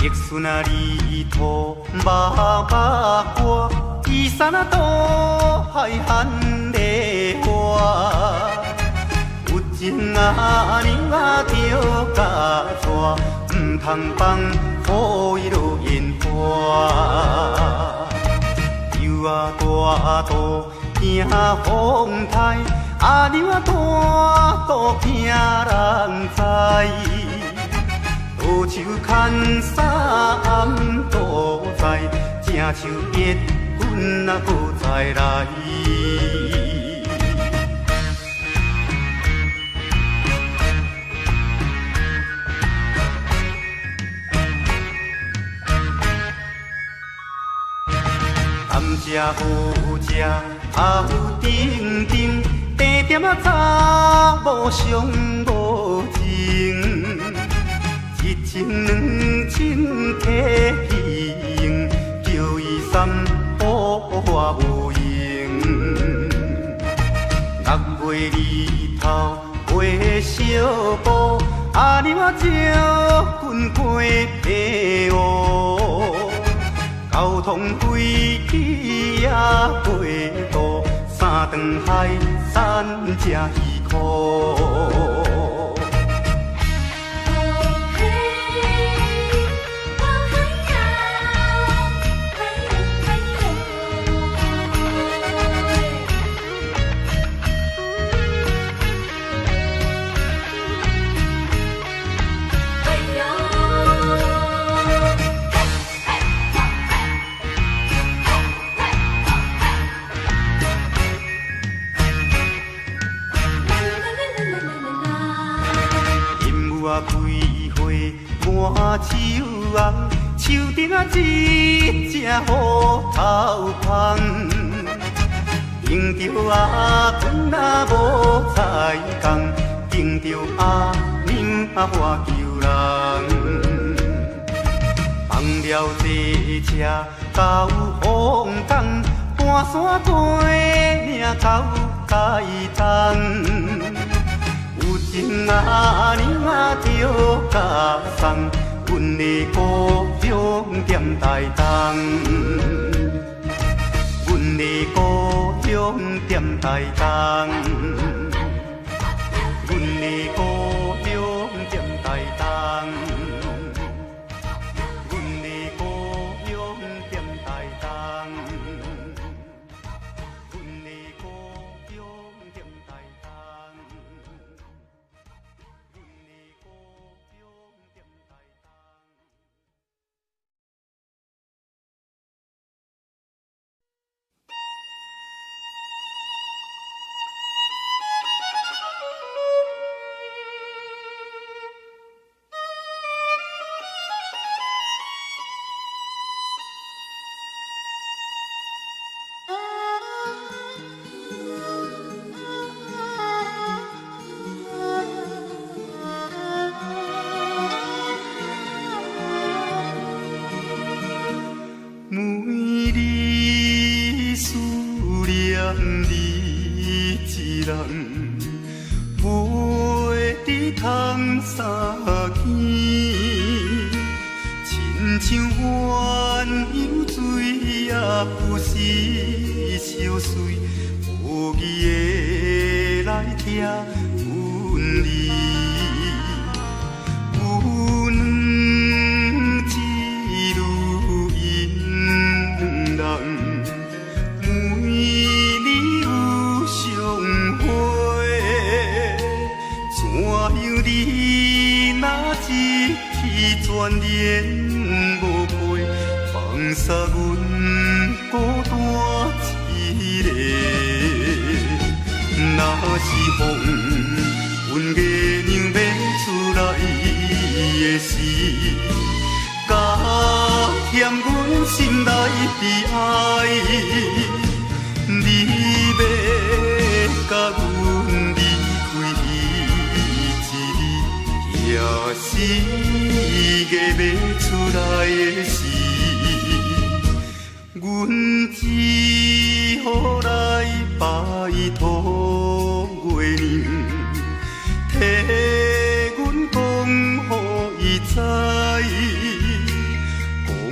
玉顺啊，离土马马歌，伊山啊，渡海含泪花。有情啊，娘啊，着甲娶，唔通放予伊落烟花。游啊大渡惊风台，啊娘啊大渡惊人知。倒手牵衫倒在，正手结棍啊，搁再来。甘蔗好食，啊有丁丁，茶店啊查某上无情。一千两千客去叫伊三宝我无用。6月日头买小布，啊娘啊招棍过白乌。交通飞机啊过渡，三顿海产吃鱼苦。开花满手红，树顶啊一只虎头蜂。迎着阿公啊无彩工，迎着阿娘啊我求人。放了这车到风港，半山地岭到台东。有情啊娘啊着甲送，阮的故乡踮台东。阮的故乡踮台东。阮的故乡踮台东。阮的故乡踮台东。阮的故乡踮台东。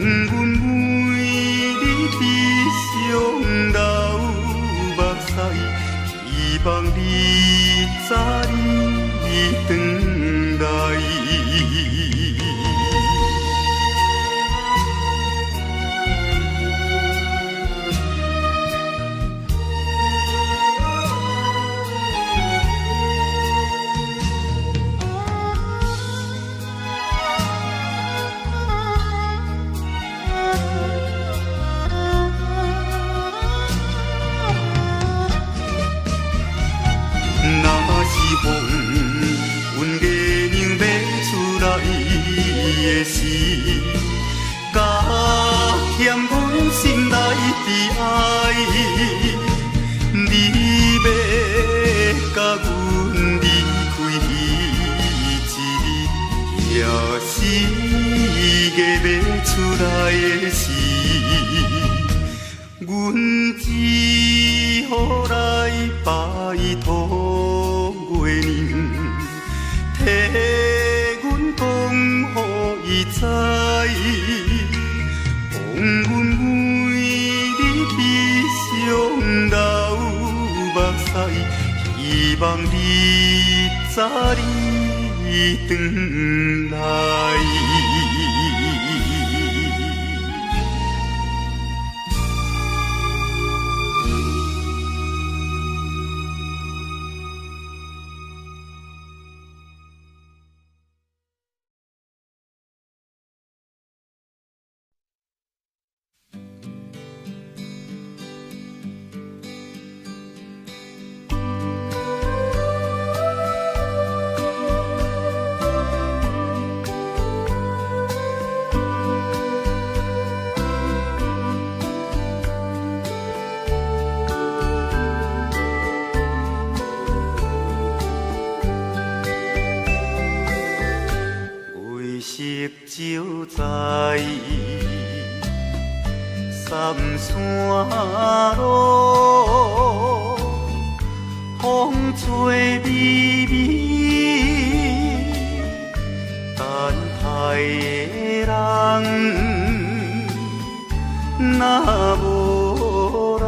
阮为你悲伤流目屎，希望你早日回来。风，阮月亮要出来的时，加添阮心内的爱。你要甲阮离开一日，也是月要出来的时，阮只好来拜托。替阮讲，予伊知，放阮为你悲伤流目屎，希望你早日回来。就在三山路，风吹微微，等待的人若无来，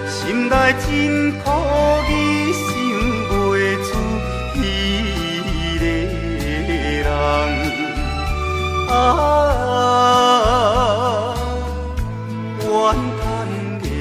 心内真苦意想袂出伊。啊，怨叹的暝，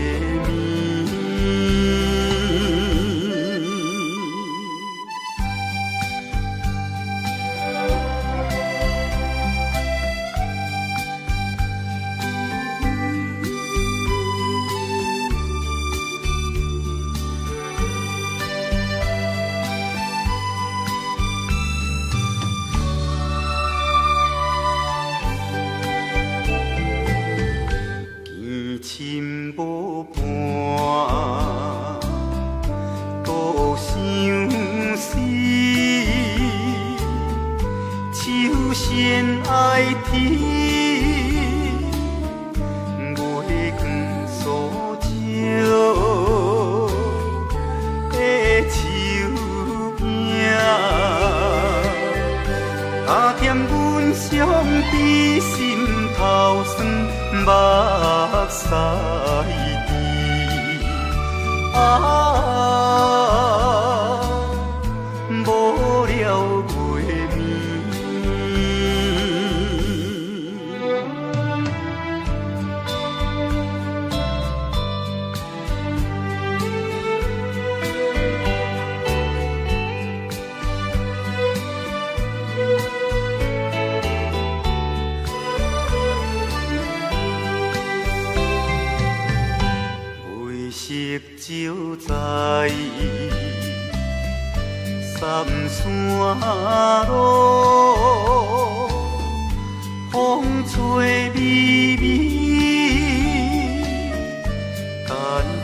心无伴，多相思，手线爱天，月光所照的手影，加添阮伤悲心头酸。目屎滴，啊，无了月暝。就在三山路，风吹微微，等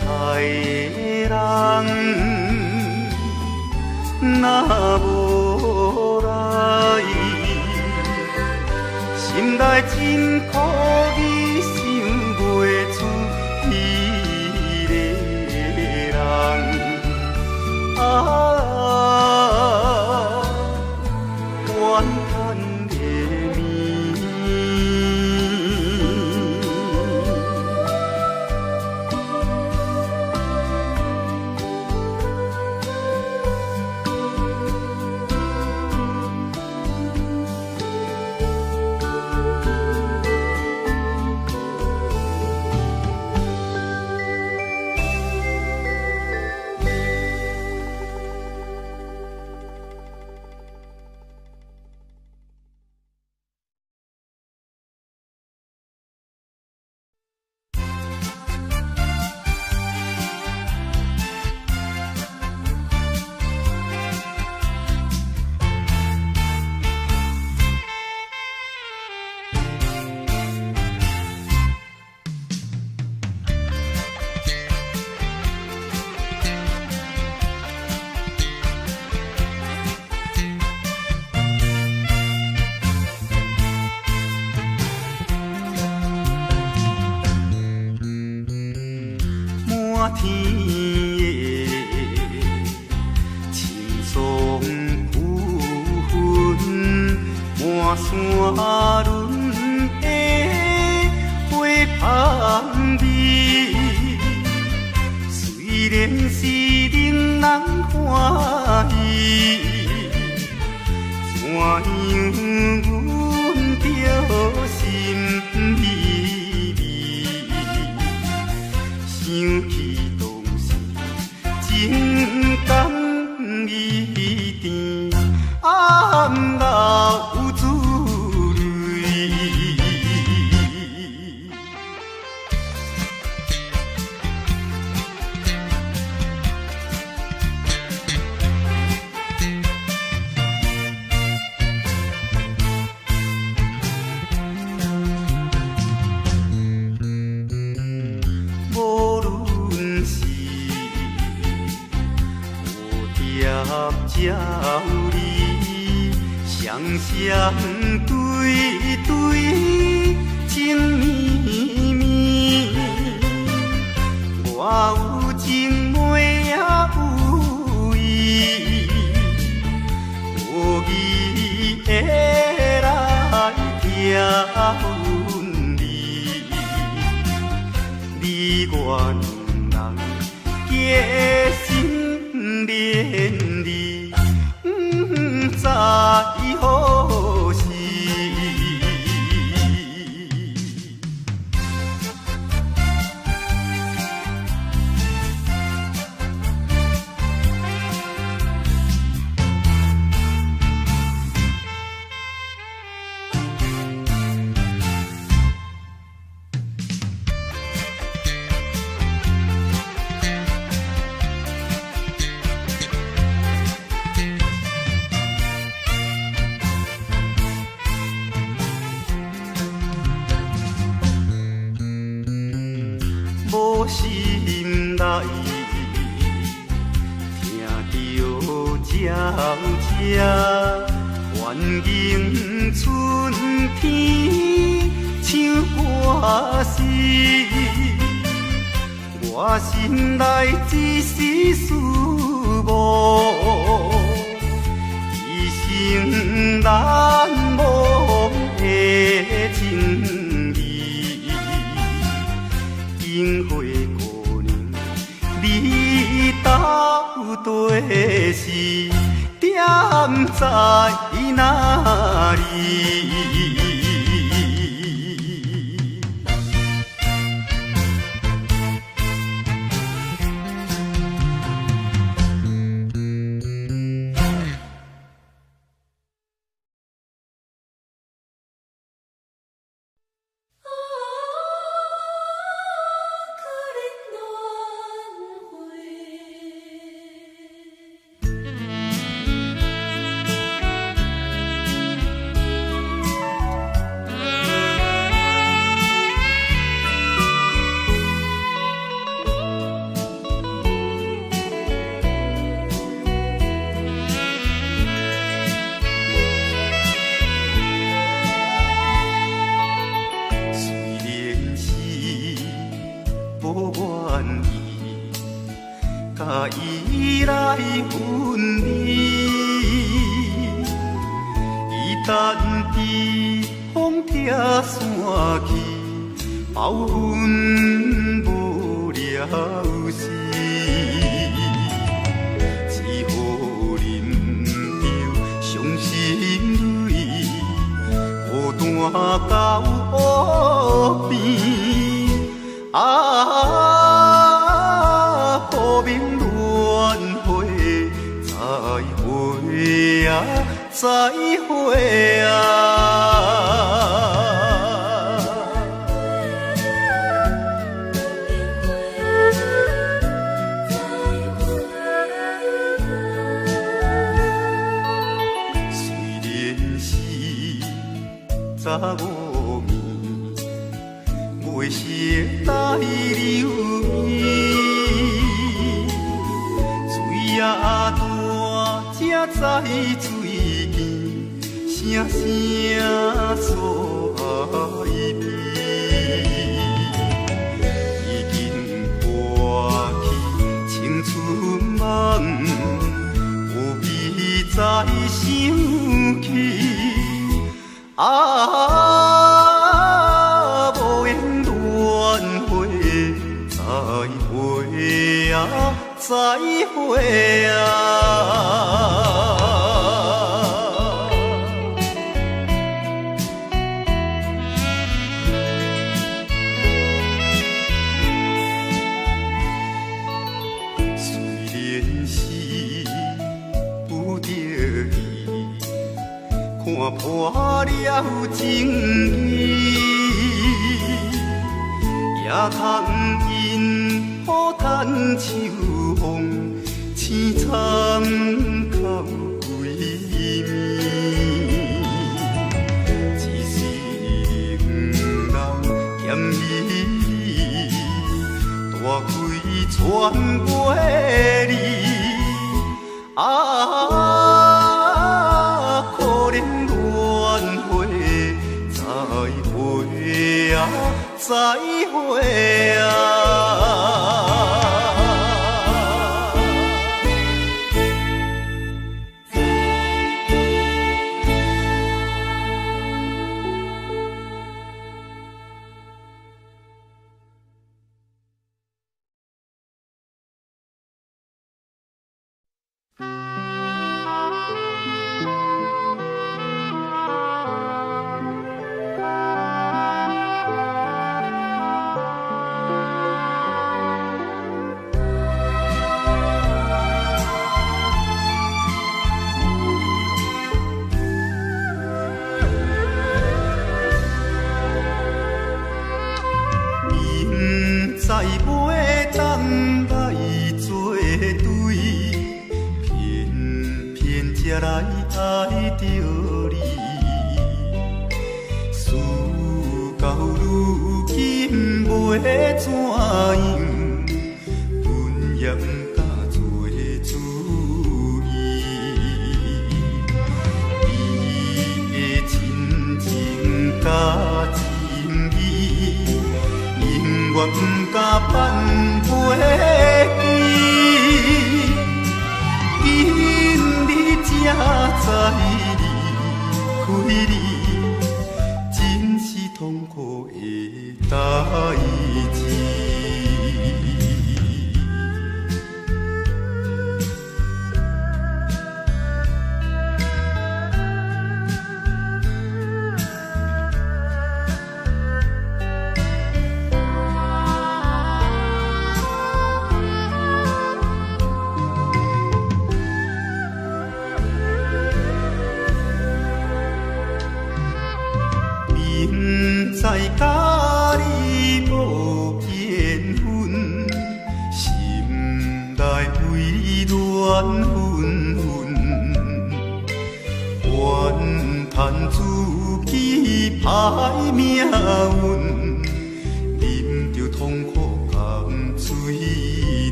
待的人若无来，心内真苦意想袂出伊。啊，怨叹的暝。天的青松浮云，满山轮的花香味。虽然是令人欢喜，怎样阮着心微微？想起当时情感意甜，暗流珠泪。无论是蝴蝶鸟儿，双双对对，情绵绵。我有情妹也有意，无意会来听阮离。你我两人结心连理，不知何时。无心内听着鸟声，愿迎春天唱歌诗。我心内只是思慕一生难忘的情义。樱花姑娘，你到底是踮在哪里？甲伊来分离，伊等伫风拆山去，包阮无了时，只好忍着伤心泪，孤单到湖边。可明轮回，再会啊，再会啊！虽然是早午暝，袂识来留意。也大，才知水边声声诉哀悲，已经破去再想起，无缘轮回，再会啊，再会啊。看破了情义，也通因好趁秋风，凄惨到归暝。一生人嫌伊，大开全陪你。再会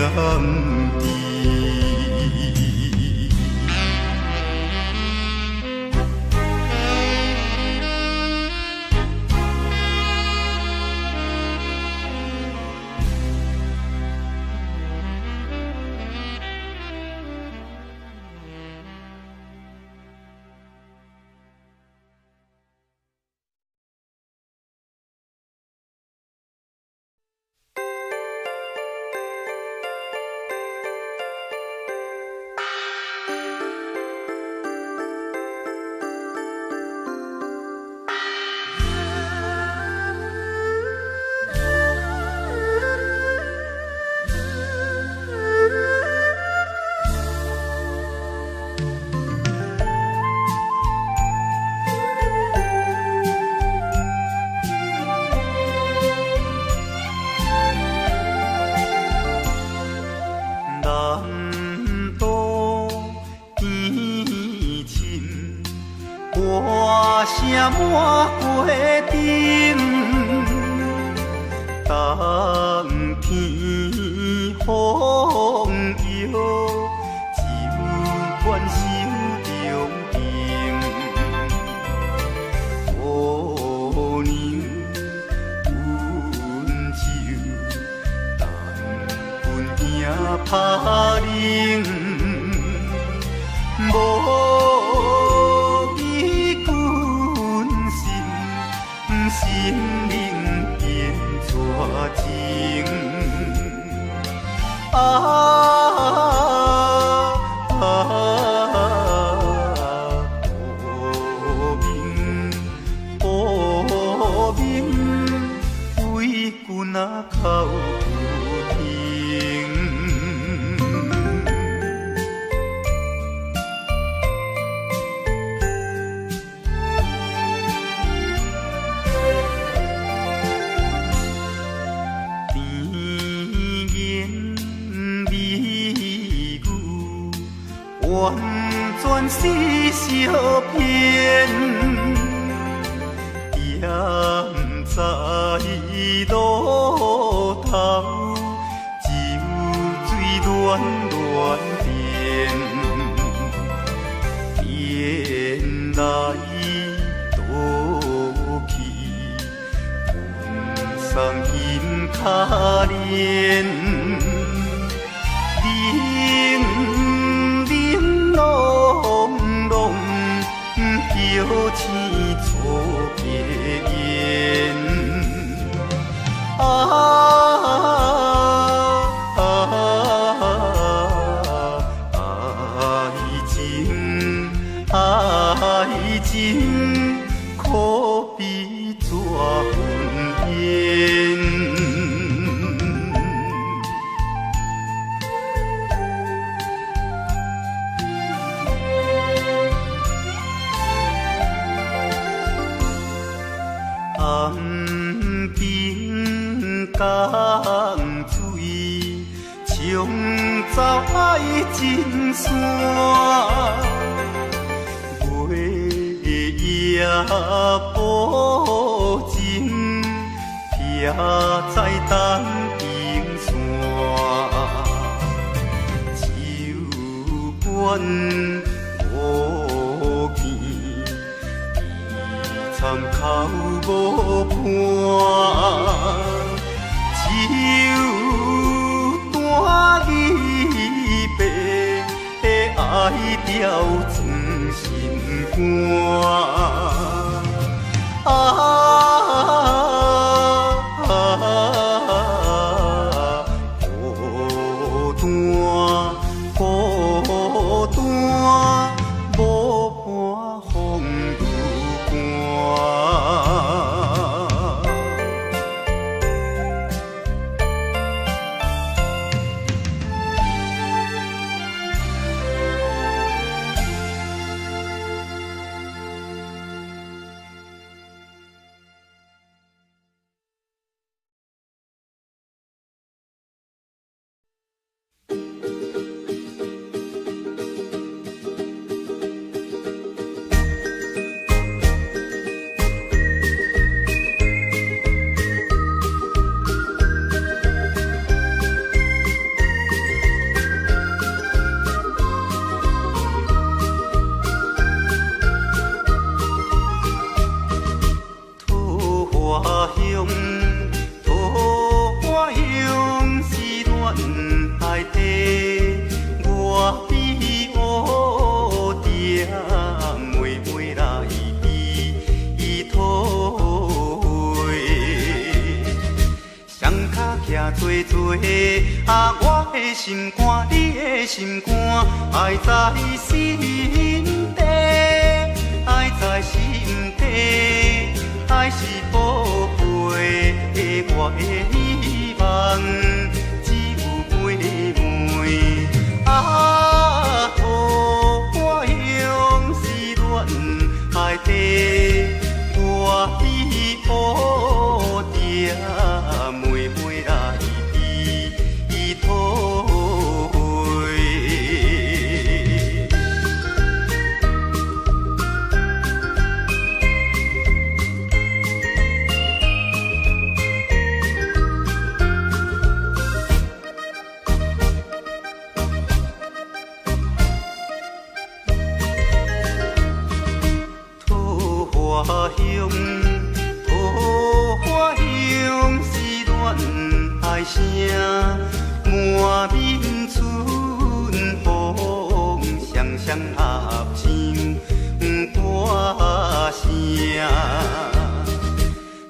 啊！满街顶，冬天风摇，只有阮心中停。姑娘温柔，等阮行拍铃，无义君心，心灵变绝情。无名，为君啊哭不停。甜言蜜语，完全是相骗。踮在路头，酒水乱乱变，变来倒去，阮送心可怜，冷冷浓浓，叫青草结缘。爱情可比绝云烟。红冰江水，冲走爱情线。夜步情，撇在东平线，酒馆无见，悲惨口无伴，酒断义白，爱调真心肝。孤单，无伴风雨寒。做做我的心肝，你的心肝，爱在心底，爱在心底，爱是宝贝，我的希望只有妹妹。我用是恋爱地，我比乌定妹妹来比讨。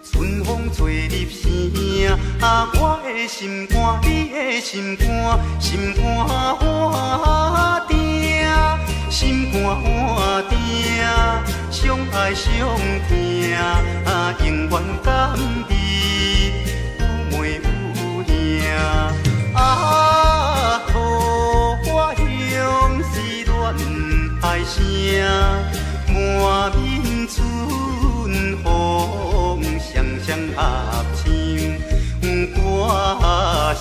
春风吹入声，我的心肝，你的心肝，心肝换定，心肝换定，相爱相听，永远甘美，有妹有兄。桃花香是恋爱声，满面春风，双双合唱歌声。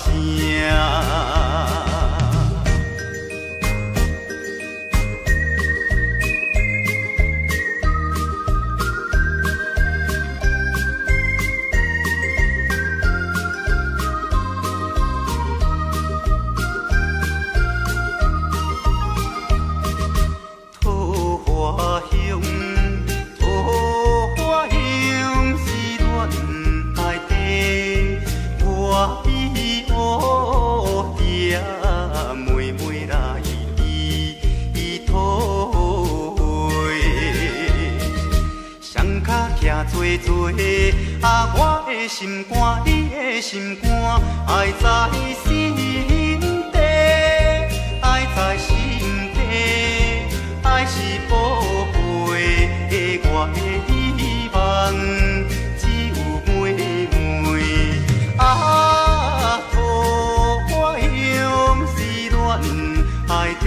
我的心肝，你的心肝，爱在心底，爱在心底，爱是宝贝，我的希望只有妹妹。桃花香是恋爱地，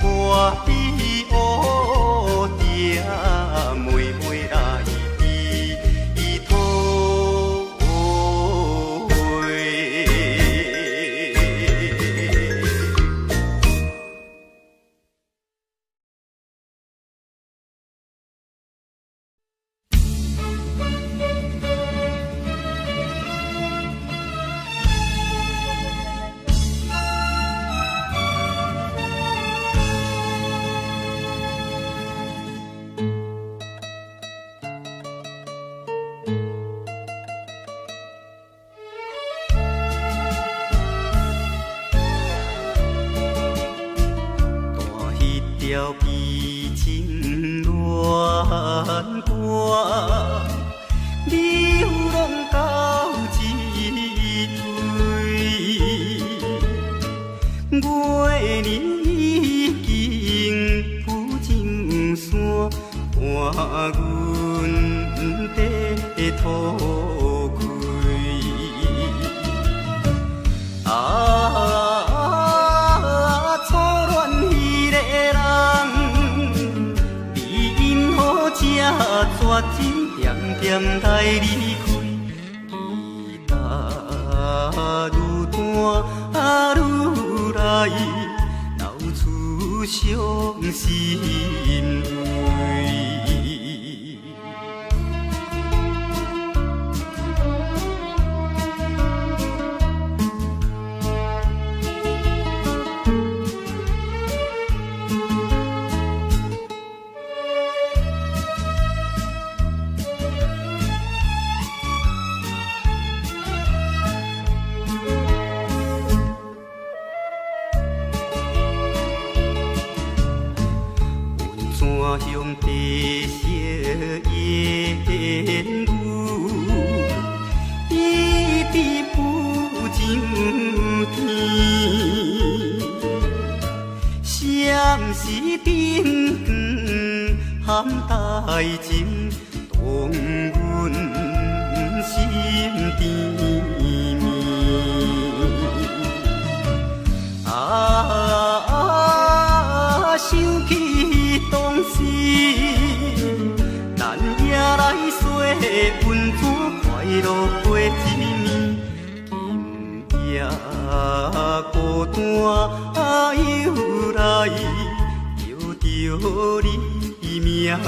我比乌蝶，妹妹来。条悲情恋歌，流浪到一堆，月亮已经浮上山，伴阮地土开。绝情点点来离开，伊若愈弹愈来，流出伤心泪。向地色烟雾，一直浮上天。闪时冰光含大情，动阮心甜蜜。想起当时，咱也来说温泉快乐过一年。今夜孤单又来，摇着你名字。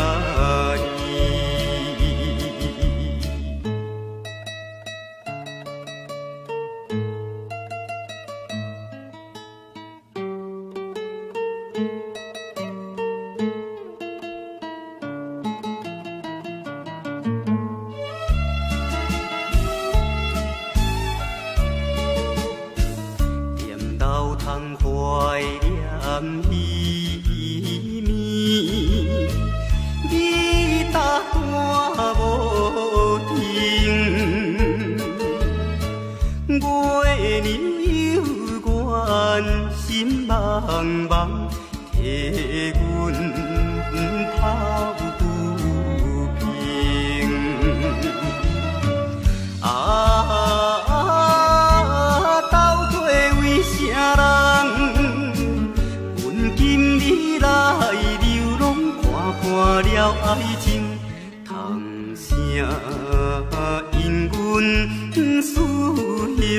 怀念伊面，你答心茫茫，替阮抛不平。斗过为啥人？阮今日来流浪，看破了爱情，通啥因阮思乡？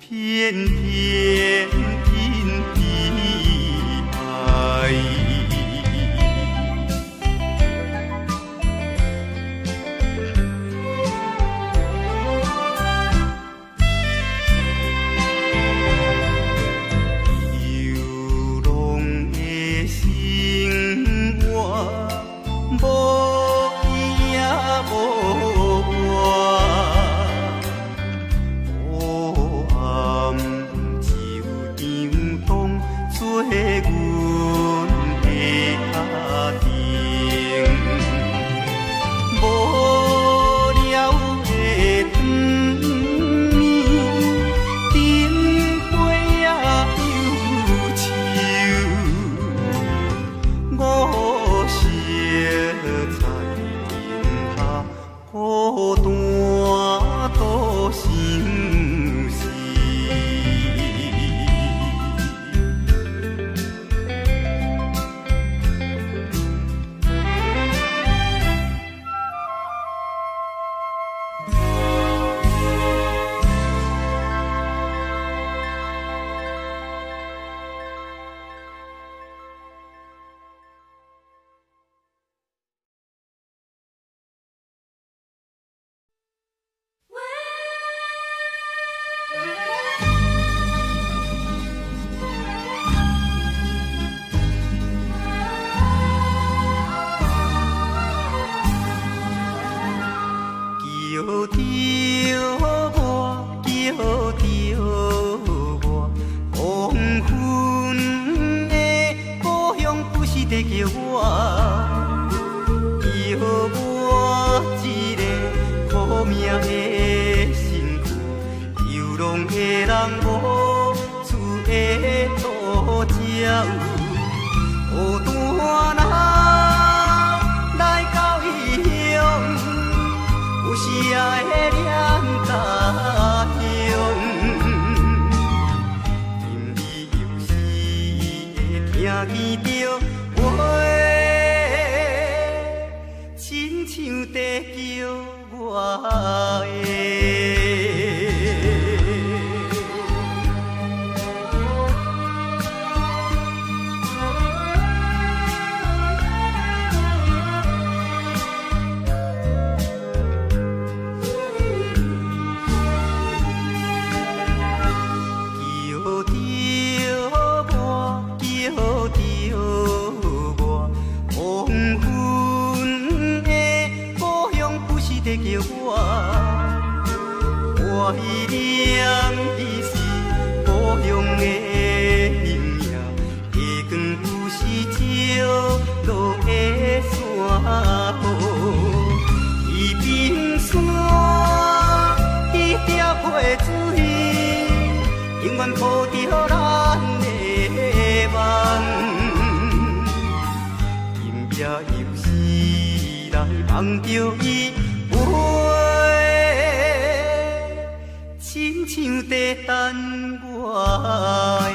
天情。有大人来到异乡。有时也会念家乡，因伊有时会听见着话，亲像在叫我的。我依念伊是故乡的形影，月光有时照落的山河，伊冰山，伊条溪水，永远抱着咱的梦，今夜有时来梦着伊。亲像在等我的。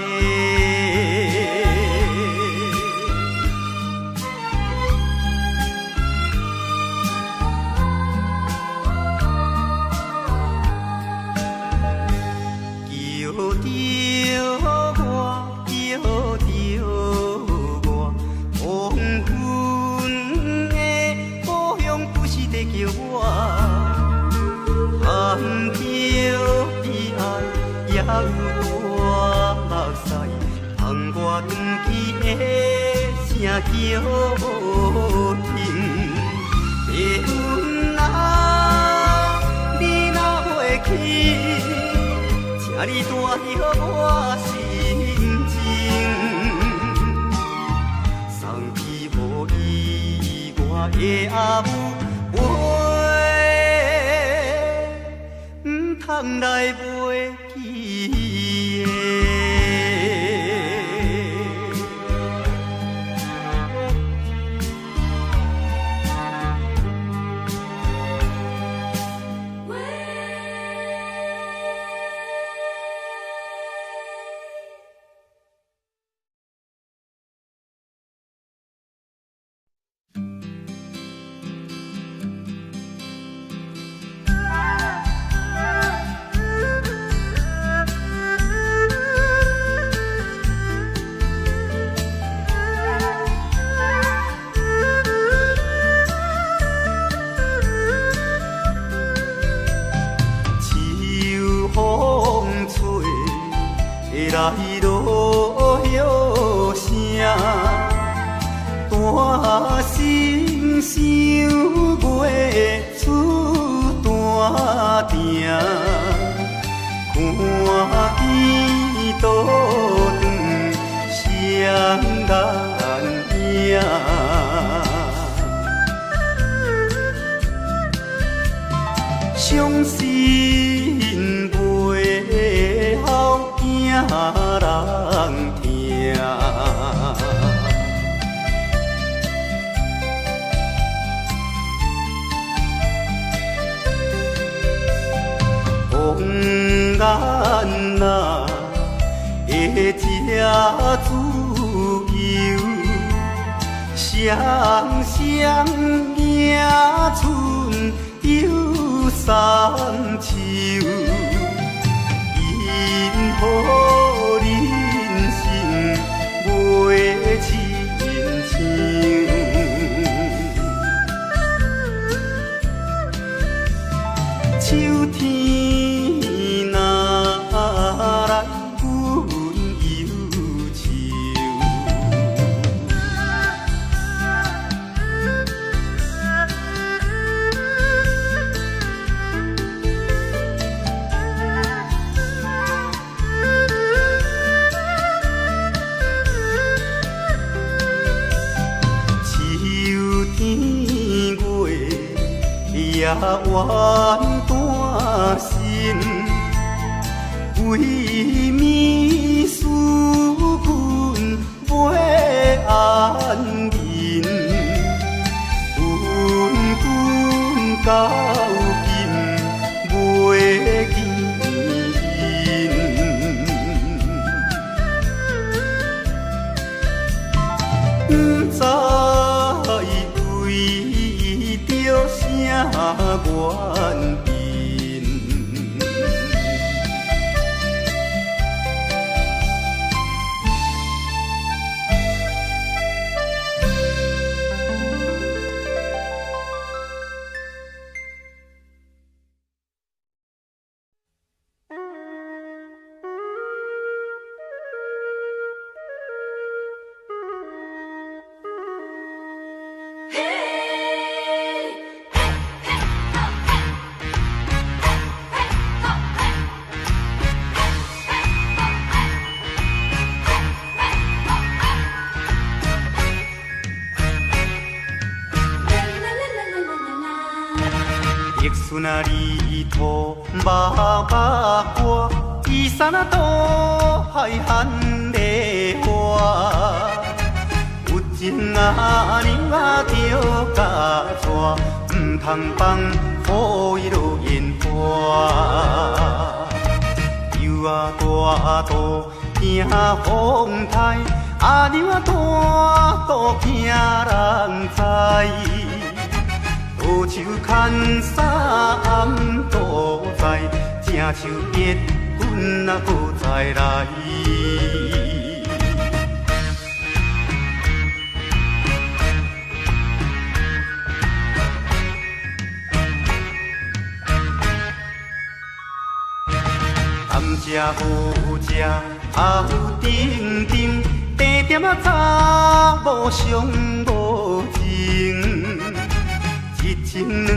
有大目屎，窗外传去的声叫停。白云啊，你若袂去，请你带着我心情，送去予伊我的阿母陪，唔通来袂记的。来落叶声，大声想月出大城，看见倒转双眼影，伤心袂晓惊人听，红颜哪会吃自由，双双迎春又三秋。因何人生袂亲像？秋天若来，阮忧愁。也怨单身，为眠思君袂安宁，问君到。原因。玉树那里头麻麻歌，伊山那多海罕的花。有情啊，娘啊着甲娶，唔通放予伊落烟花。油啊大肚惊风台，啊娘啊大肚惊人知。倒手牵衫都在，正手结棍啊，搁再来。甘蔗好食，啊有甜甜，甜点啊查某上无情。一情两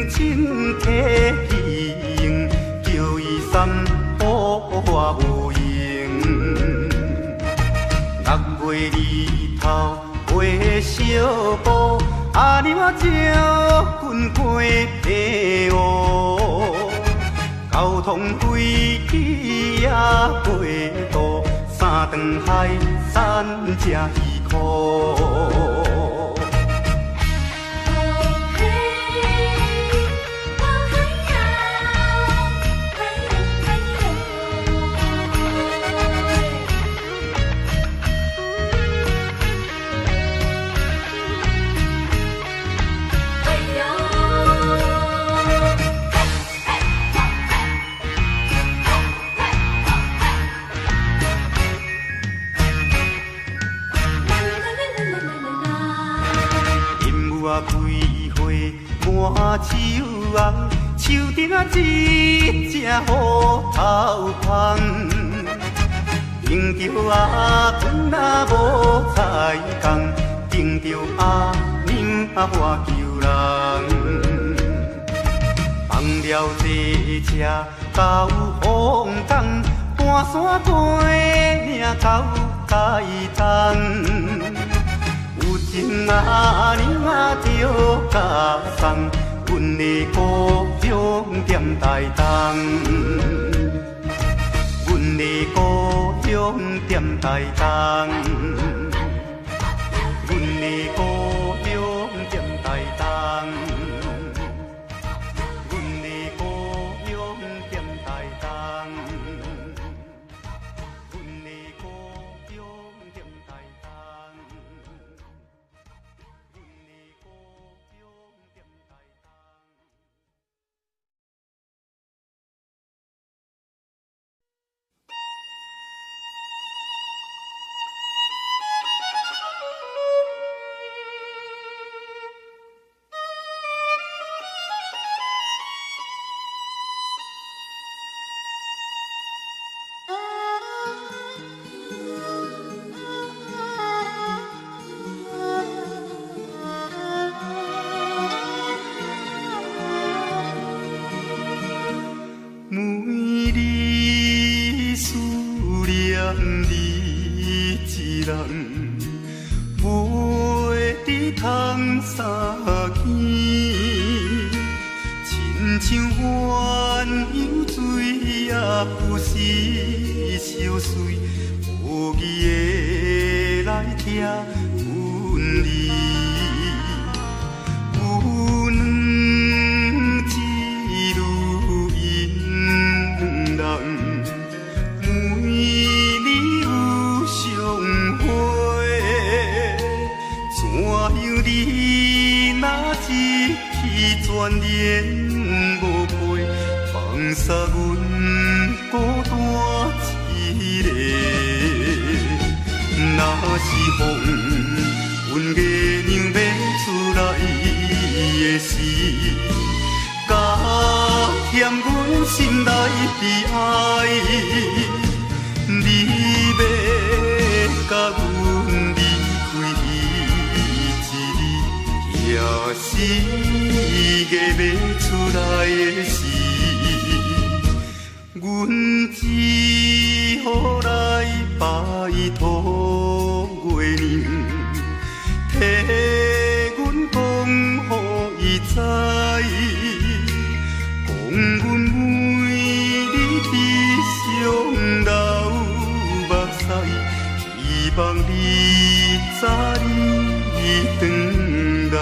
情客去用，叫伊三好我无用。6月日头画小布，啊娘啊招棍过地乌。交通飞机啊过渡，三顿海产吃鱼苦。开花满手红，树顶啊一只虎头芳。迎着阿公啊无彩工，迎着阿娘啊我求人。放了这车到风港，半山背领到台东。有情啊娘啊着甲送，阮的故乡踮台东。阮的故乡踮台东。阮的故乡踮台东。阮的故乡踮台东。阮的故乡踮台东。全然无陪，放下阮孤单一个。若是风，阮月亮要出来的时，加添阮心内悲哀。你要甲阮离开彼一日，也是月要出来的时，阮只好来拜托月亮，替阮讲，予伊知，讲阮为你悲伤流目屎，希望你早日回来。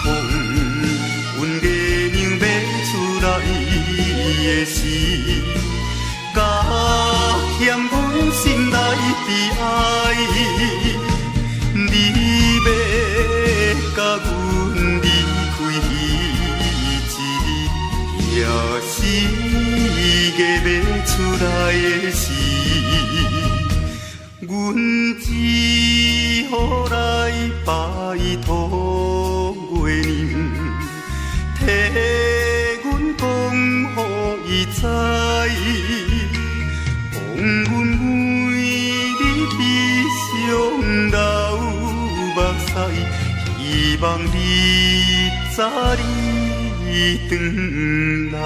风，阮月亮要出来的时，加添阮心内悲哀。你要甲阮离开彼一日，也是月要出来的时，阮只好来拜托月亮，替阮讲，予伊知，讲阮为你悲伤流目屎，希望你早日回来。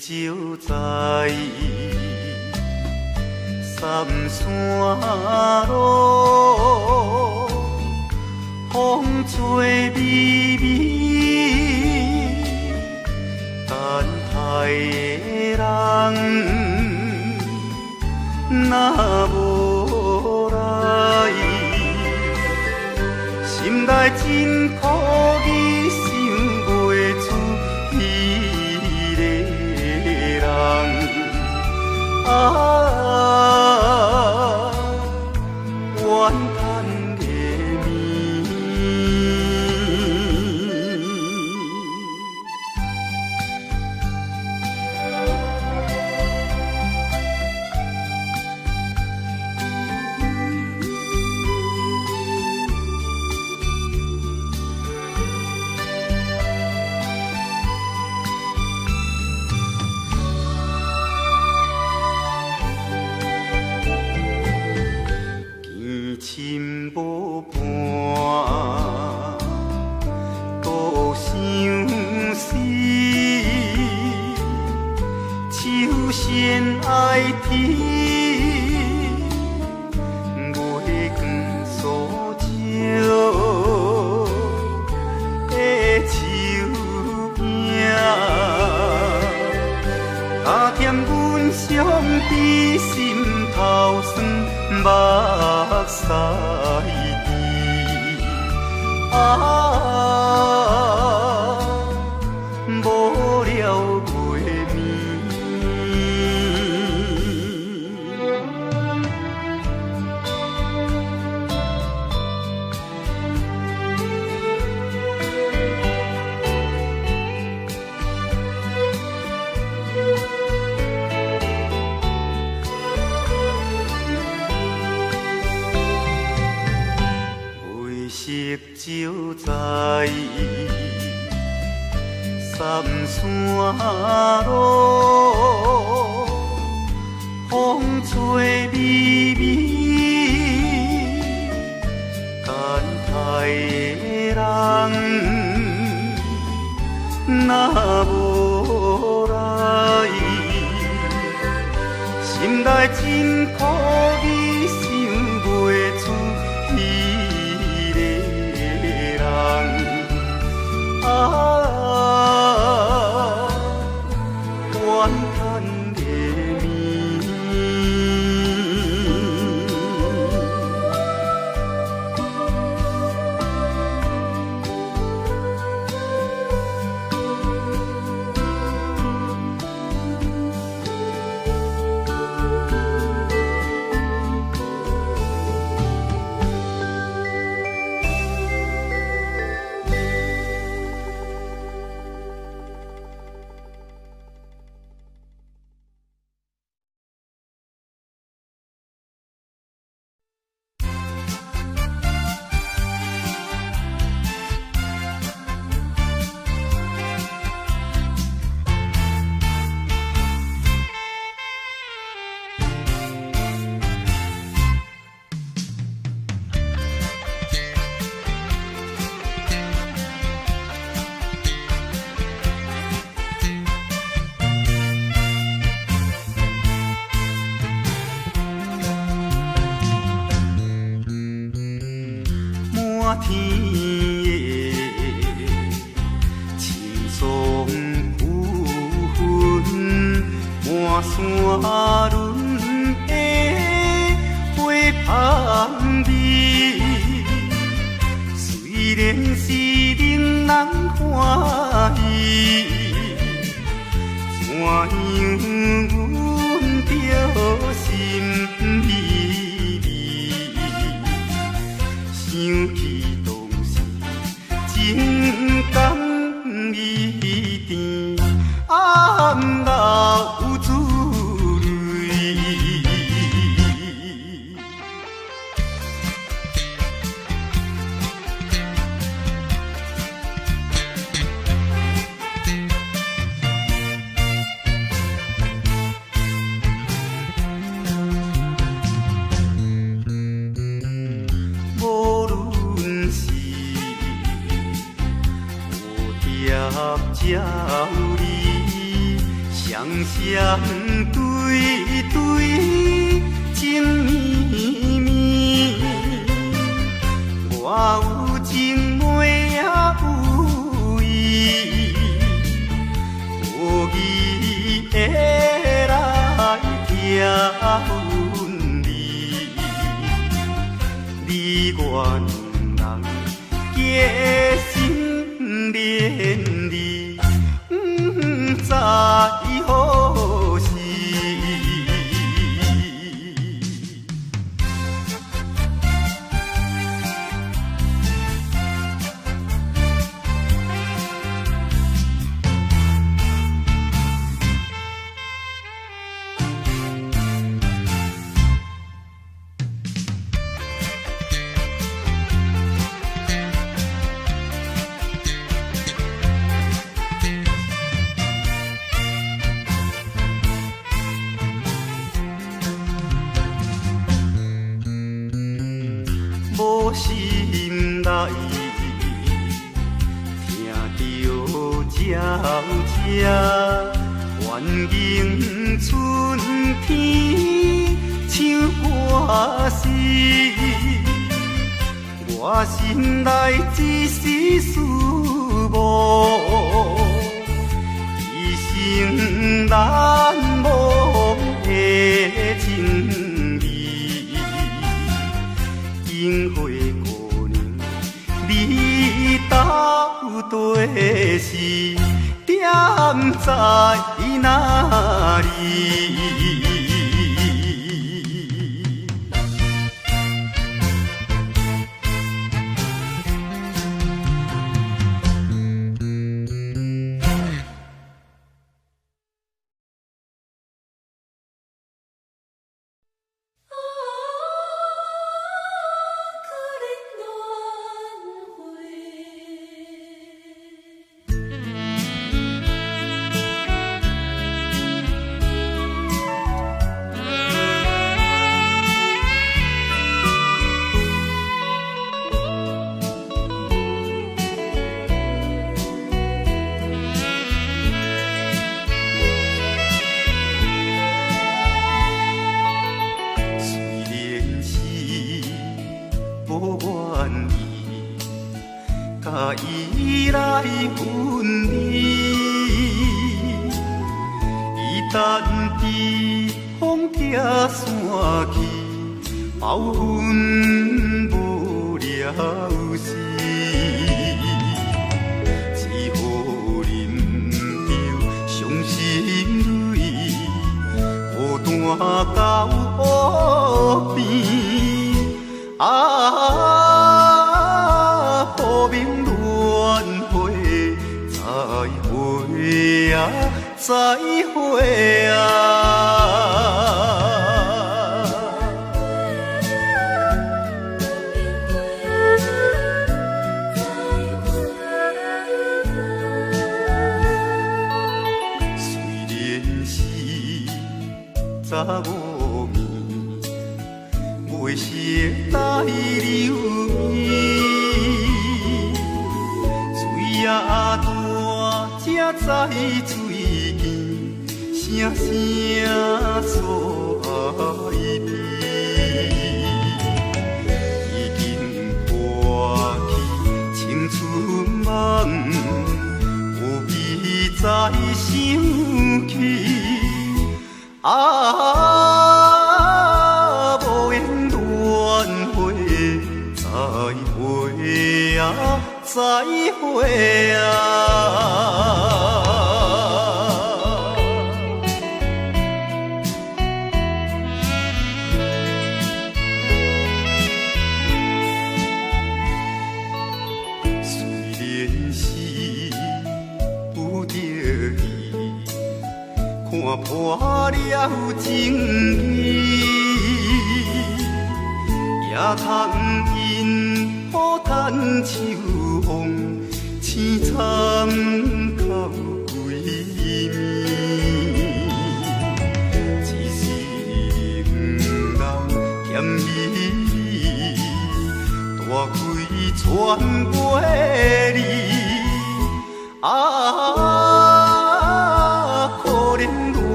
照在三山路，风吹微微，等待的人若无来，心内真苦意想袂出伊个人。啊，怨叹个暝，心无伴，多相思，手线爱天，月光所照的手影，加添阮伤悲心头酸。目屎滴，啊，无了月暝。在三山路，风吹微微，等待的人若无来，心内真苦意，想袂出伊个人啊，怨叹个暝。满天的青松云，满山轮的花香味。虽然是令人欢喜，怎样阮着心微微，想起当时情感伊甜，暗流珠泪。无论是有条鸟儿，双双对对情绵绵，我有情妹也有意，有意会来听阮离，你我两人结心连理，不知何时。无心内听着鸟声，愿迎春天唱歌诗。我心内一丝思慕，一生难忘的情味。樱花姑娘，你到底是踮在哪里？分离，伊等伫风寄散去，包阮无了时，只好忍着伤心泪，孤单到湖边。啊，好明轮回，再会啊，再会啊。虽然是查某面，袂识带流面，水也大，才知水见，声声诉爱悲。已经破去青春梦，何必再想起？啊！再会啊！虽然是有着伊，看破了情义，也通因好叹秋风，凄惨到归暝。一世人欠伊，大开全陪你。啊，可怜轮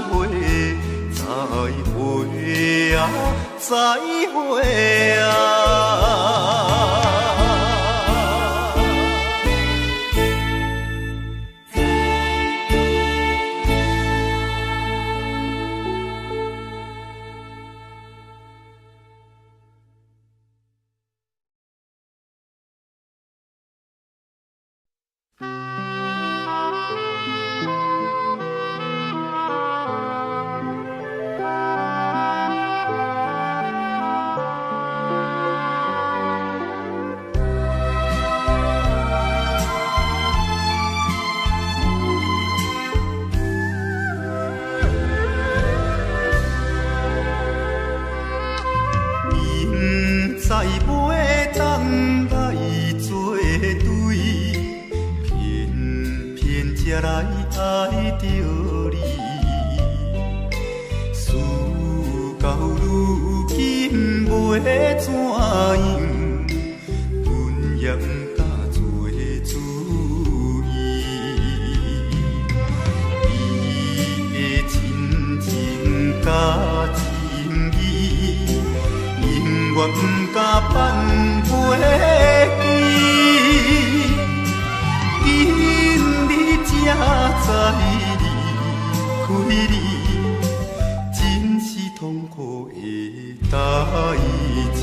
回，再会啊，再会啊。再袂当来作对，偏偏才来爱着你。事到如今要怎样？阮也不敢做主意。你的亲情甲情义，永远不敢挽回去，今日才知离开你，真是痛苦的代志。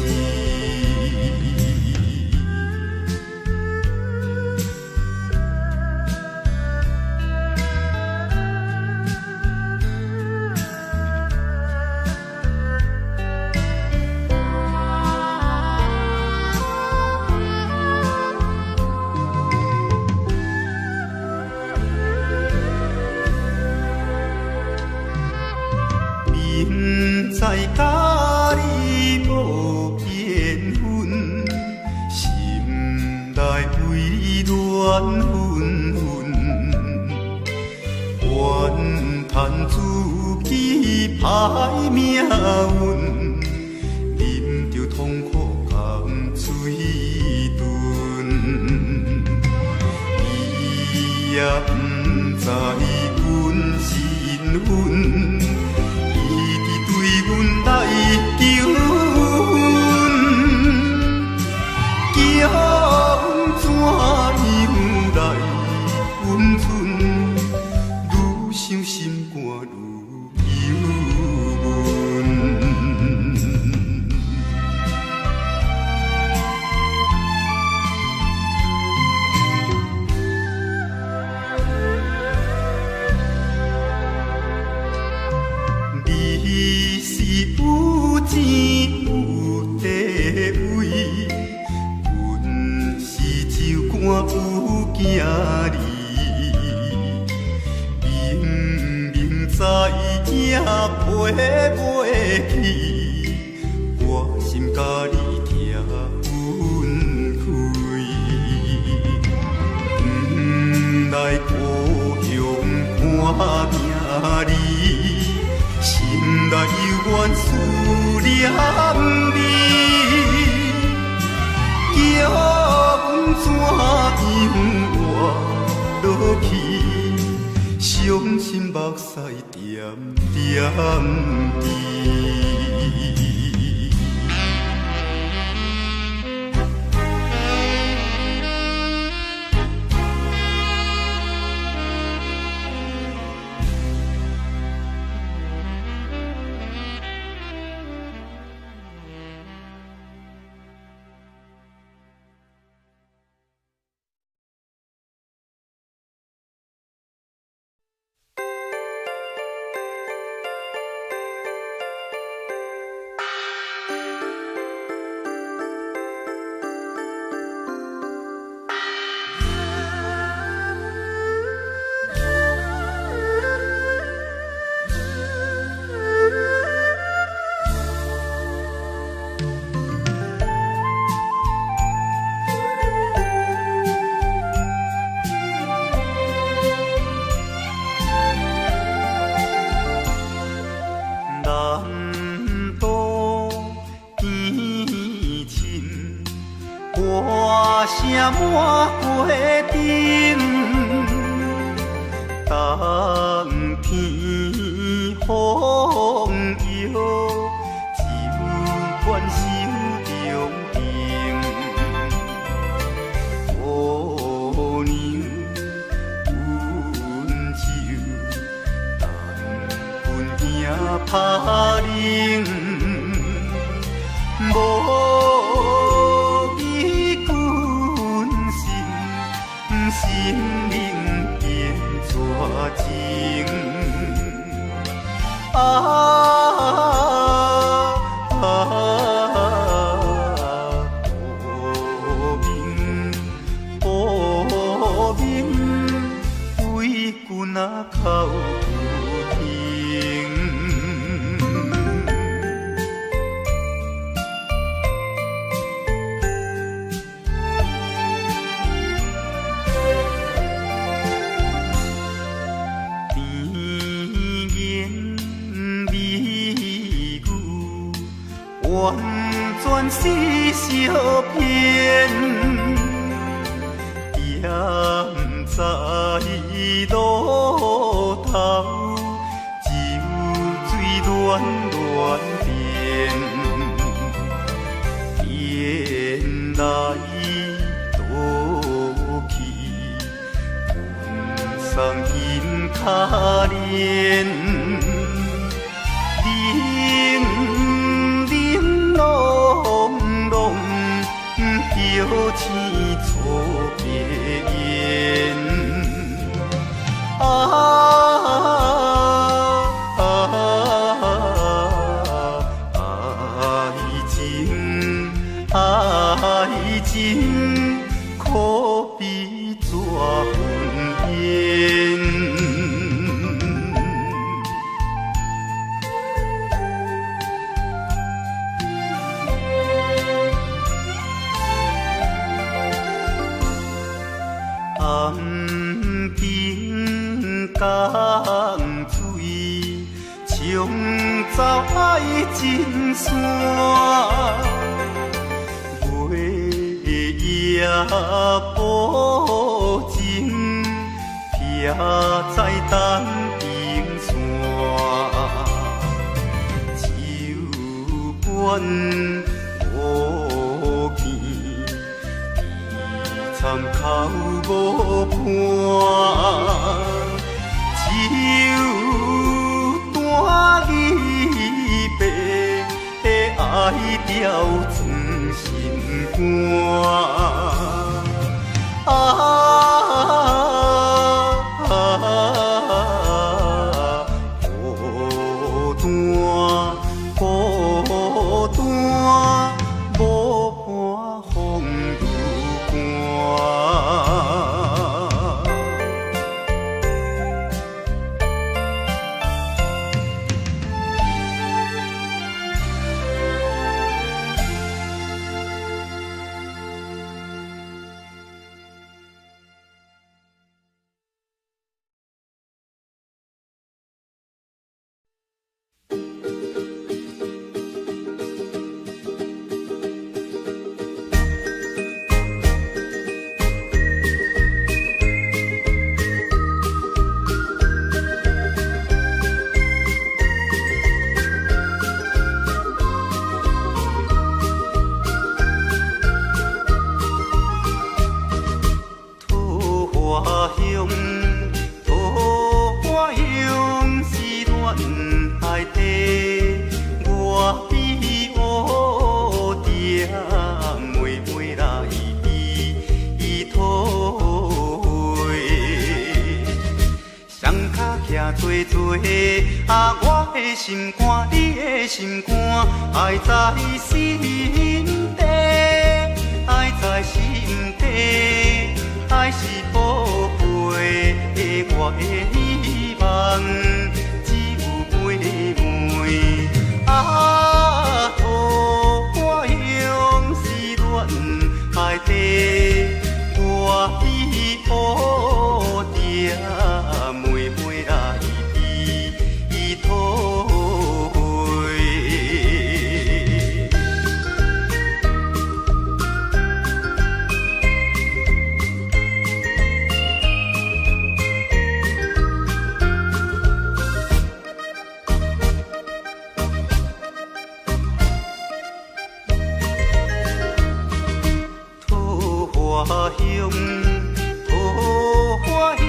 再甲你无缘分，心内微乱纷纷，怨叹自己歹命运，啉着痛苦甘水顿，你也不知阮身份。阮来求阮，叫阮怎样心肝愈忧闷。你是有钱有地位，阮是酒馆有囝儿。在正陪袂去，我心甲你听分开。来故乡看囝儿，心内犹原思念你，叫阮怎样活落去？伤心目屎点点滴。歌声满街顶，冬天风摇，酒馆手中停。姑娘温酒，等阮兄拍铃，心灵变怎情？无名为君啊哭不停。完全是相骗，踮在路头，酒水乱乱变，变来倒去，阮送因可怜。叫天错别言，爱情可比纸粉烟。红灯江水，冲走爱情线，月夜无情，撇在东平线，酒馆无见。参口无伴，酒了藏心肝。孤单，孤单，无伴风愈寒。我的心肝，你的心肝，爱在心底，爱在心底，爱是宝贝我的希望，只有妹妹我用思恋爱地，我比乌爹妹妹来比讨。花香，桃花香，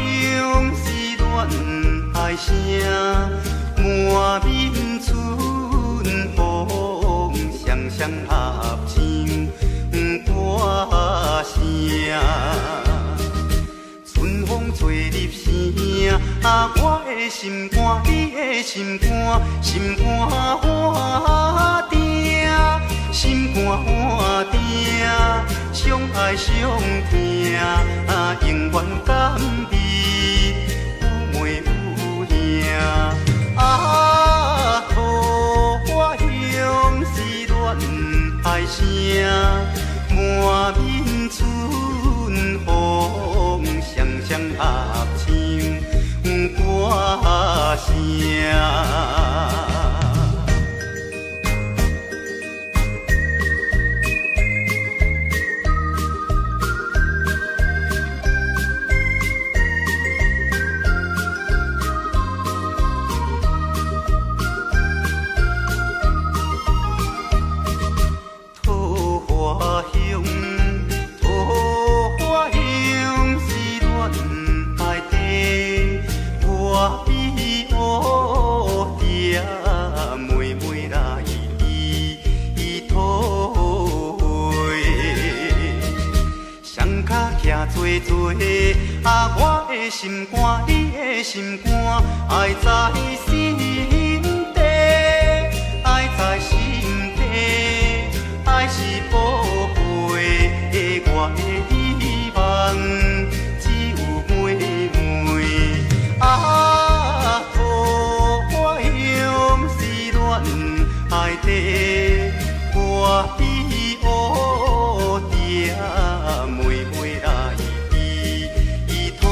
思恋爱声，满面春风，双双合唱歌声。春风吹入声，我的心肝，你的心肝，心肝换定，心肝换定。相爱相听，永远甘美有妹有兄。桃花香，思恋爱声，满面春风，双双合唱歌声。我比乌爹妹妹来比讨。双脚徛做做，我的心肝，你的心肝，爱在心底，爱在心底，爱是宝贝我的希望，只有妹妹爱地，我比乌爹妹妹来比讨。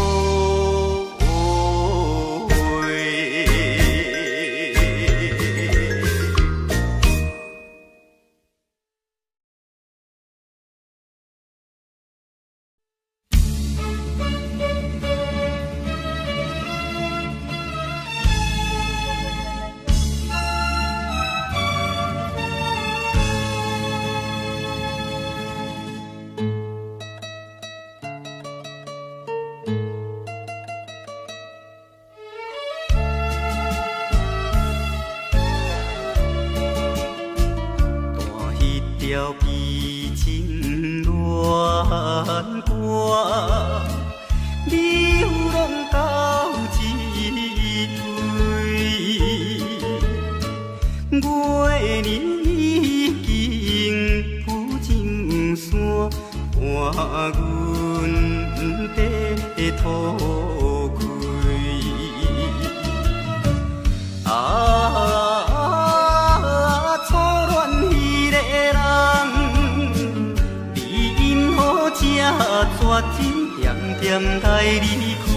土开。初恋迄个人，你因何这绝情点点来离开？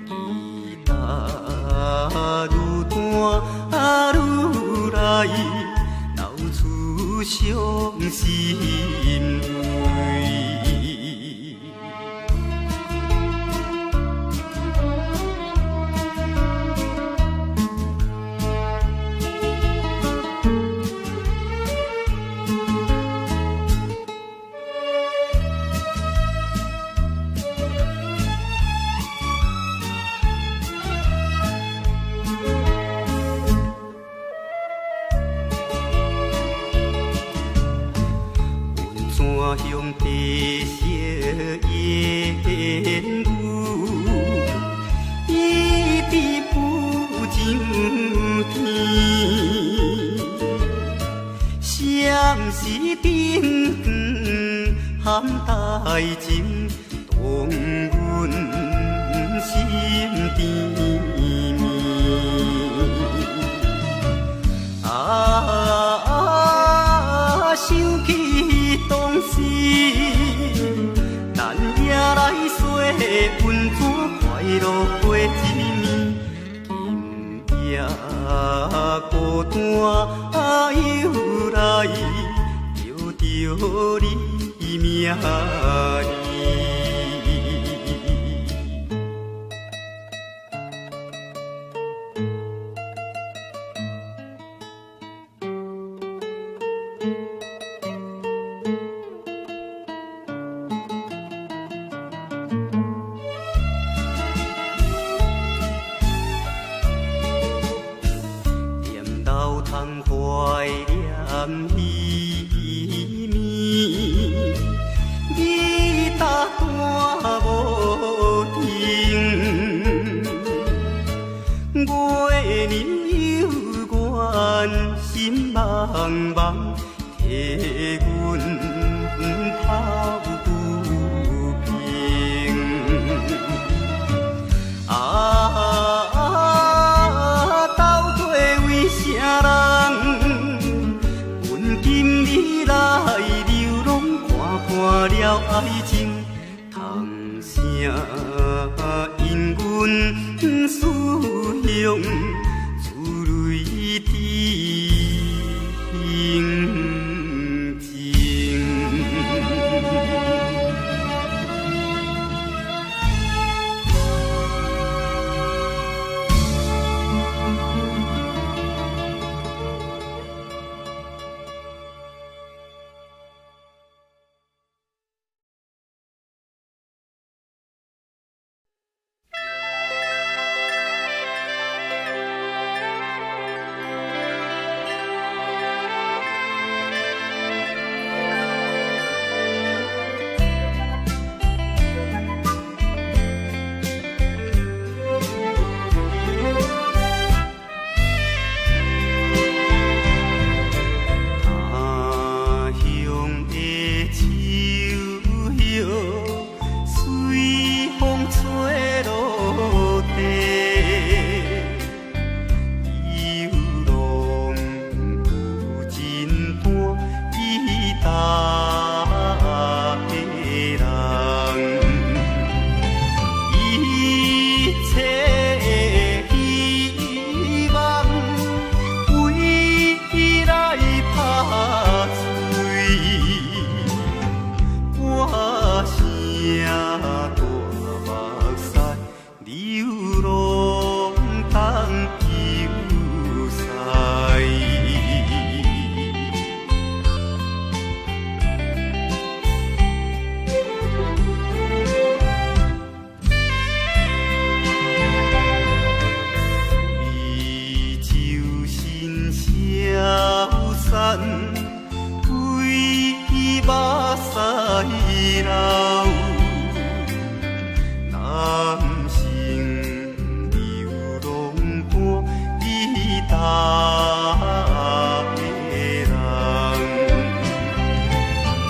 伊若愈大愈来，流出伤心泪。向地色烟雾，一直不上天。闪时顶含大情，动阮心田。想起当时，咱也来说温泉快乐过一年，今夜孤单又来，叫着你名字。怀念伊面，吉他弹无停，月亮幽怨心茫茫，替阮抱不平。斗过为啥人？今日来流浪，看了爱情，通啥因阮思乡，珠泪定情。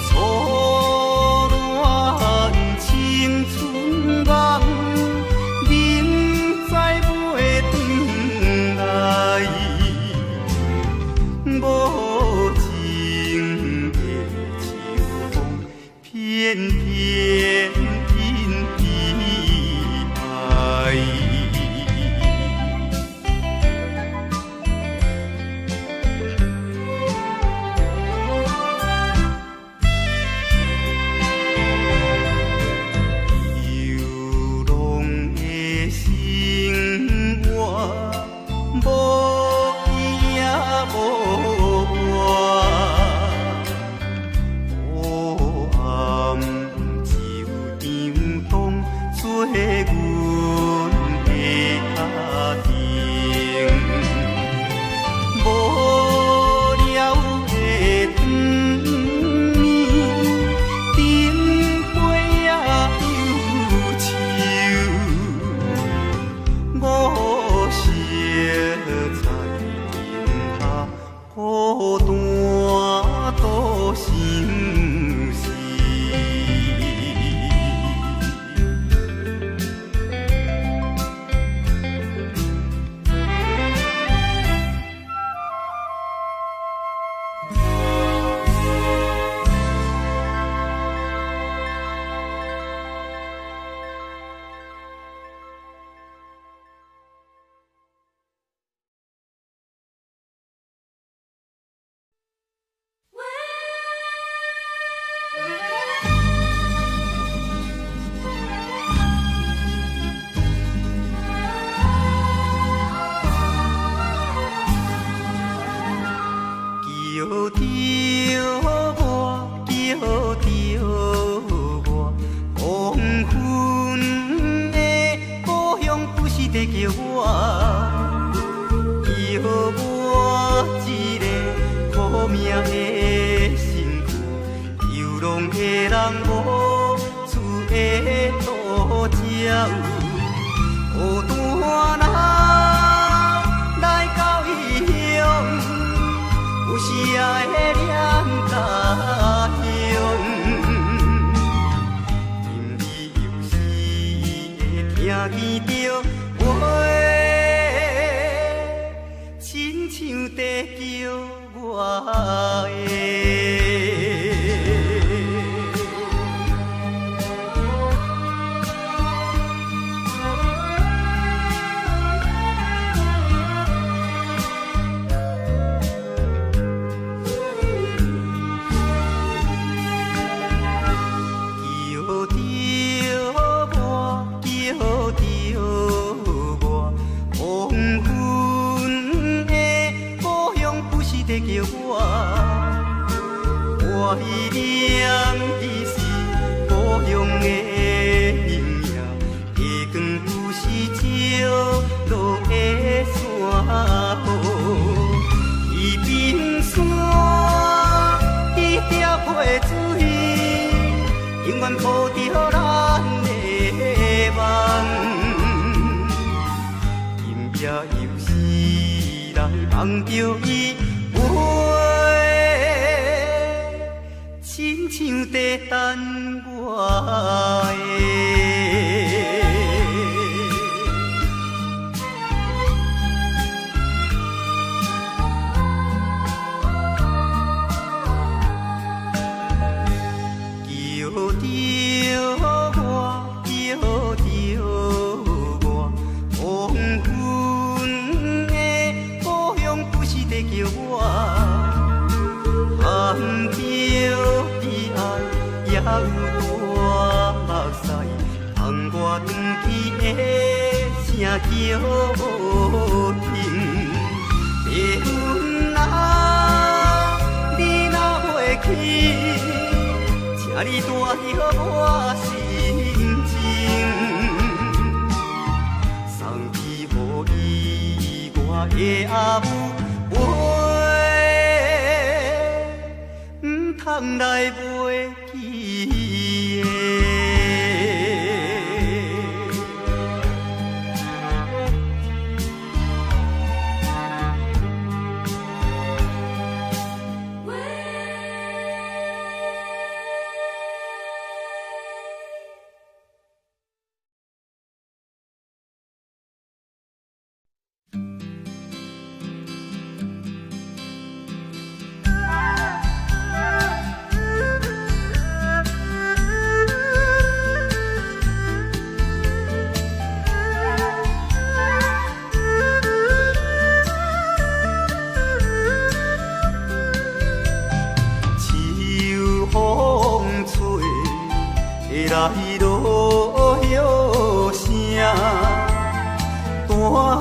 初恋青春梦。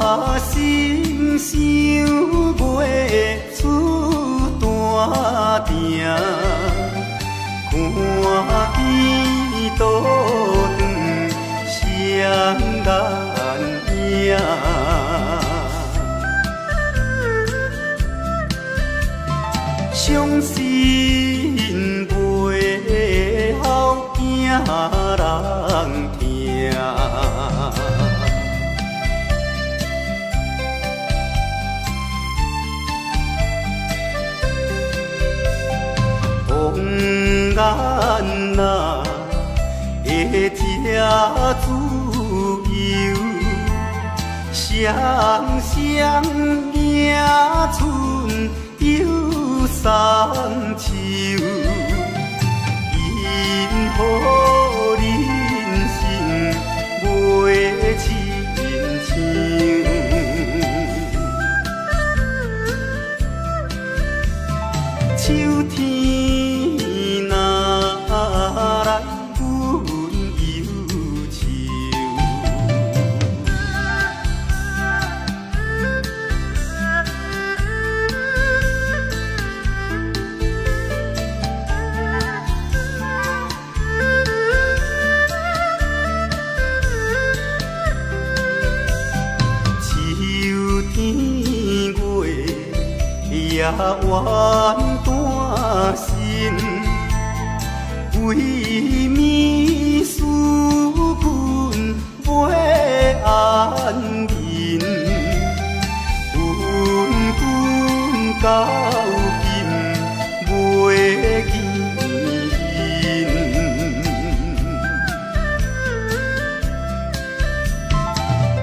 大声想袂出倒转双眼影，伤心背后惊人听。红颜哪会这自由？双双迎春又三秋，因何人生袂亲像？秋天若来，阮忧愁。秋天月夜弯单身，为眠思君袂安眠，阮君到今袂见。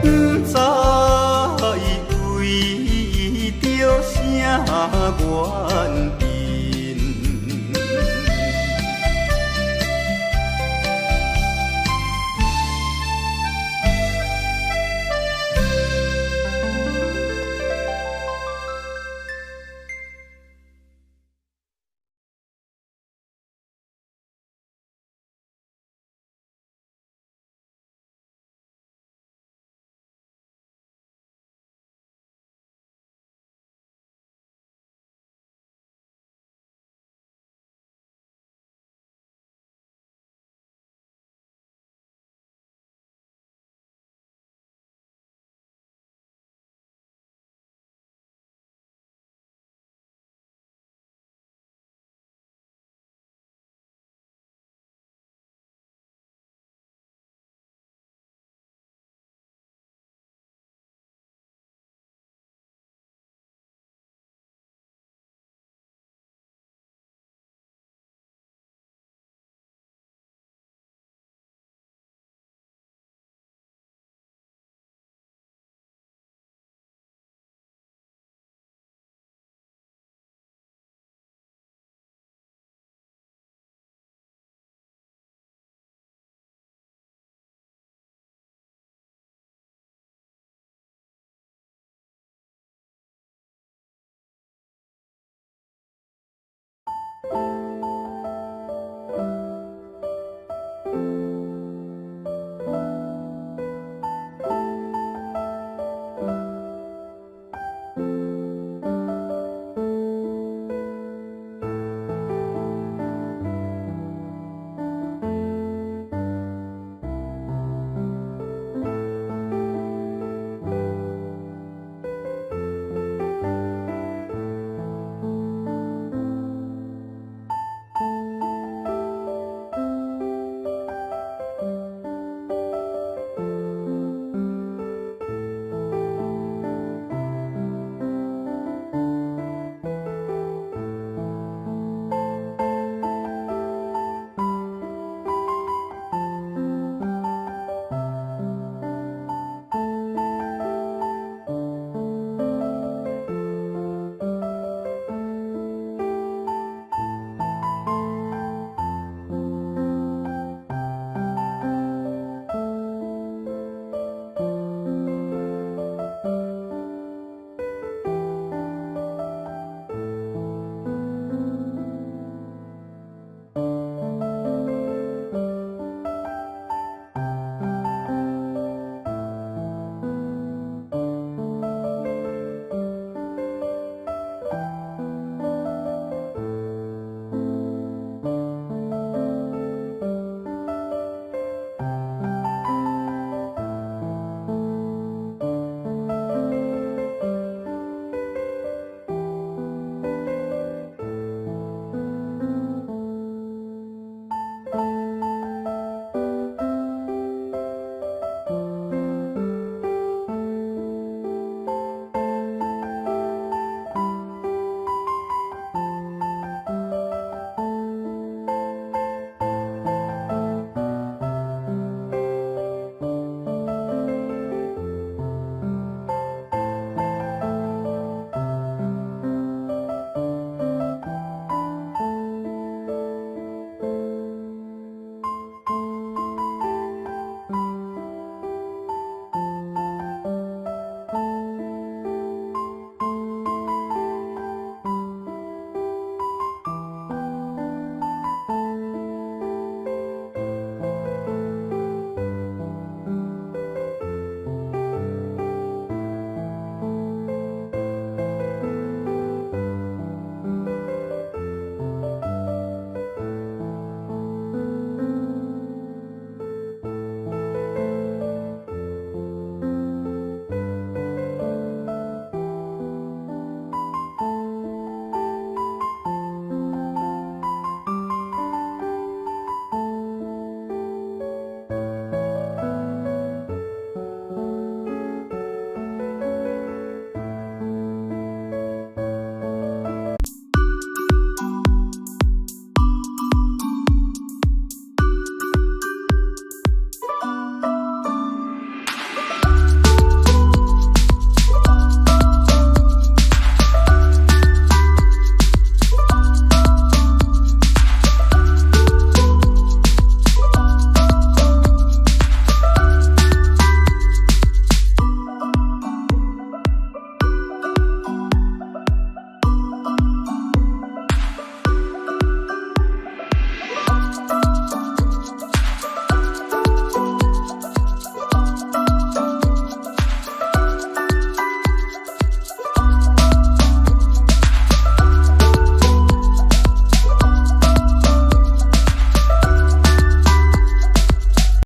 不知为着啥我。